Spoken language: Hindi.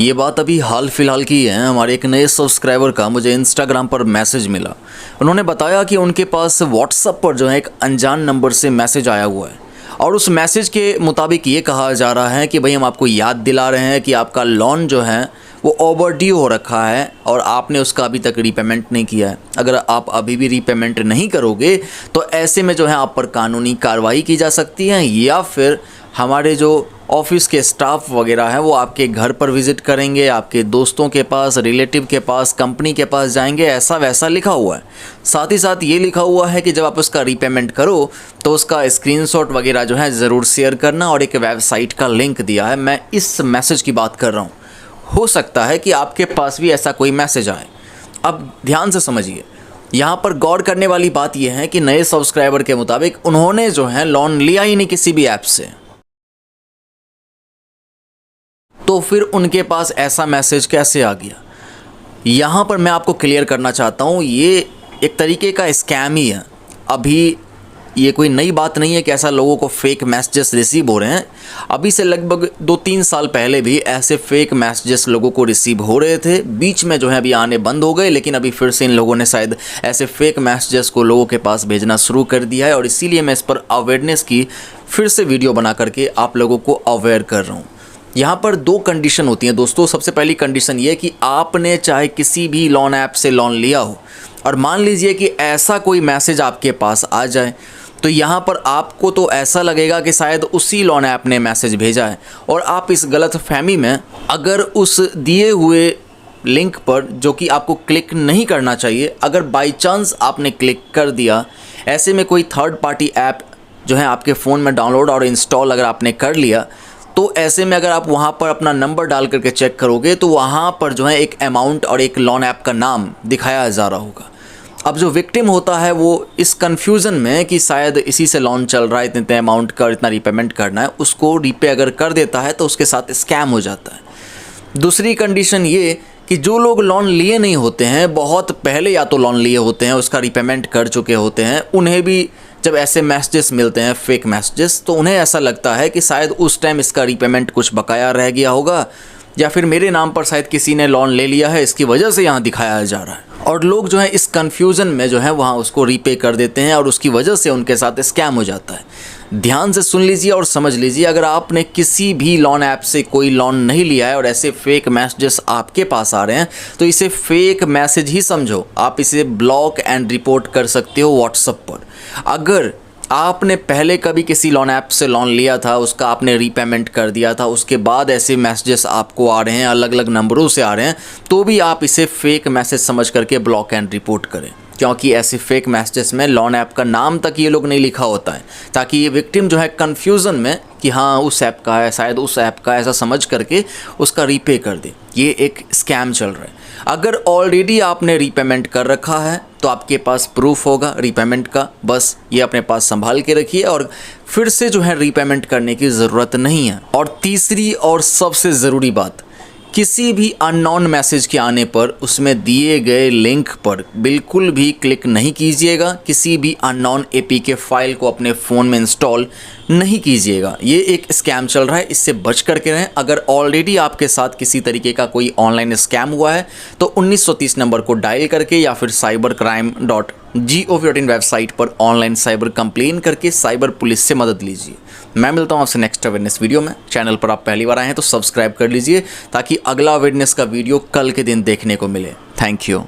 ये बात अभी हाल फिलहाल की है। हमारे एक नए सब्सक्राइबर का मुझे इंस्टाग्राम पर मैसेज मिला। उन्होंने बताया कि उनके पास व्हाट्सएप पर जो है एक अनजान नंबर से मैसेज आया हुआ है और उस मैसेज के मुताबिक ये कहा जा रहा है कि भाई हम आपको याद दिला रहे हैं कि आपका लोन जो है वो ओवरड्यू हो रखा है और आपने उसका अभी तक रीपेमेंट नहीं किया है। अगर आप अभी भी रीपेमेंट नहीं करोगे तो ऐसे में जो है आप पर कानूनी कार्रवाई की जा सकती है या फिर हमारे जो ऑफिस के स्टाफ वगैरह हैं वो आपके घर पर विज़िट करेंगे, आपके दोस्तों के पास, रिलेटिव के पास, कंपनी के पास जाएंगे, ऐसा वैसा लिखा हुआ है। साथ ही साथ ये लिखा हुआ है कि जब आप उसका रीपेमेंट करो तो उसका स्क्रीनशॉट वगैरह जो है ज़रूर शेयर करना और एक वेबसाइट का लिंक दिया है। मैं इस मैसेज की बात कर रहा हूँ। हो सकता है कि आपके पास भी ऐसा कोई मैसेज आए। अब ध्यान से समझिए, यहाँ पर गौर करने वाली बात यह है कि नए सब्सक्राइबर के मुताबिक उन्होंने जो है लोन लिया ही नहीं किसी भी ऐप से, तो फिर उनके पास ऐसा मैसेज कैसे आ गया। यहाँ पर मैं आपको क्लियर करना चाहता हूँ, ये एक तरीके का स्कैम ही है। अभी ये कोई नई बात नहीं है कि ऐसा लोगों को फेक मैसेजेस रिसीव हो रहे हैं। अभी से लगभग 2-3 साल पहले भी ऐसे फेक मैसेजेस लोगों को रिसीव हो रहे थे। बीच में जो है अभी आने बंद हो गए, लेकिन अभी फिर से इन लोगों ने शायद ऐसे फेक मैसेजेस को लोगों के पास भेजना शुरू कर दिया है और इसीलिए मैं इस पर अवेयरनेस की फिर से वीडियो बना करके आप लोगों को अवेयर कर रहा हूँ। यहाँ पर 2 कंडीशन होती हैं दोस्तों। सबसे पहली कंडीशन ये कि आपने चाहे किसी भी लोन ऐप से लोन लिया हो और मान लीजिए कि ऐसा कोई मैसेज आपके पास आ जाए, तो यहाँ पर आपको तो ऐसा लगेगा कि शायद उसी लोन ऐप ने मैसेज भेजा है और आप इस गलत फहमी में अगर उस दिए हुए लिंक पर, जो कि आपको क्लिक नहीं करना चाहिए, अगर बाई चांस आपने क्लिक कर दिया, ऐसे में कोई थर्ड पार्टी ऐप जो है आपके फ़ोन में डाउनलोड और इंस्टॉल अगर आपने कर लिया, तो ऐसे में अगर आप वहाँ पर अपना नंबर डाल करके चेक करोगे तो वहाँ पर जो है एक अमाउंट और एक लोन ऐप का नाम दिखाया जा रहा होगा। अब जो विक्टिम होता है वो इस कन्फ्यूज़न में कि शायद इसी से लोन चल रहा है, इतने अमाउंट का इतना रीपेमेंट करना है, उसको रीपे अगर कर देता है तो उसके साथ स्कैम हो जाता है। दूसरी कंडीशन ये कि जो लोग लोन लिए नहीं होते हैं, बहुत पहले या तो लोन लिए होते हैं, उसका रीपेमेंट कर चुके होते हैं, उन्हें भी जब ऐसे मैसेजेस मिलते हैं, फेक मैसेजेस, तो उन्हें ऐसा लगता है कि शायद उस टाइम इसका रीपेमेंट कुछ बकाया रह गया होगा या फिर मेरे नाम पर शायद किसी ने लोन ले लिया है, इसकी वजह से यहाँ दिखाया जा रहा है। और लोग जो है इस कन्फ्यूज़न में जो है वहाँ उसको रीपे कर देते हैं और उसकी वजह से उनके साथ स्कैम हो जाता है। ध्यान से सुन लीजिए और समझ लीजिए, अगर आपने किसी भी लोन ऐप से कोई लोन नहीं लिया है और ऐसे फेक मैसेजेस आपके पास आ रहे हैं, तो इसे फेक मैसेज ही समझो। आप इसे ब्लॉक एंड रिपोर्ट कर सकते हो व्हाट्सएप पर। अगर आपने पहले कभी किसी लोन ऐप से लोन लिया था, उसका आपने रीपेमेंट कर दिया था, उसके बाद ऐसे मैसेजेस आपको आ रहे हैं, अलग अलग नंबरों से आ रहे हैं, तो भी आप इसे फेक मैसेज समझ करके ब्लॉक एंड रिपोर्ट करें, क्योंकि ऐसे फेक मैसेजेस में लोन ऐप का नाम तक ये लोग नहीं लिखा होता है, ताकि ये विक्टिम जो है कन्फ्यूज़न में कि हाँ उस ऐप का है, शायद उस ऐप का, ऐसा समझ करके उसका रीपे कर दे। ये एक स्कैम चल रहा है। अगर ऑलरेडी आपने रीपेमेंट कर रखा है तो आपके पास प्रूफ होगा रीपेमेंट का, बस ये अपने पास संभाल के रखिए और फिर से जो है रीपेमेंट करने की ज़रूरत नहीं है। और तीसरी और सबसे ज़रूरी बात, किसी भी अननोन मैसेज के आने पर उसमें दिए गए लिंक पर बिल्कुल भी क्लिक नहीं कीजिएगा। किसी भी अननोन एपीके फाइल को अपने फ़ोन में इंस्टॉल नहीं कीजिएगा। ये एक स्कैम चल रहा है, इससे बच करके रहें। अगर ऑलरेडी आपके साथ किसी तरीके का कोई ऑनलाइन स्कैम हुआ है तो 1930 नंबर को डायल करके या फिर cybercrime.gov.in वेबसाइट पर ऑनलाइन साइबर कंप्लेन करके साइबर पुलिस से मदद लीजिए। मैं मिलता हूँ आपसे नेक्स्ट अवेयरनेस वीडियो में। चैनल पर आप पहली बार आए हैं तो सब्सक्राइब कर लीजिए ताकि अगला अवेयरनेस का वीडियो कल के दिन देखने को मिले। Thank you.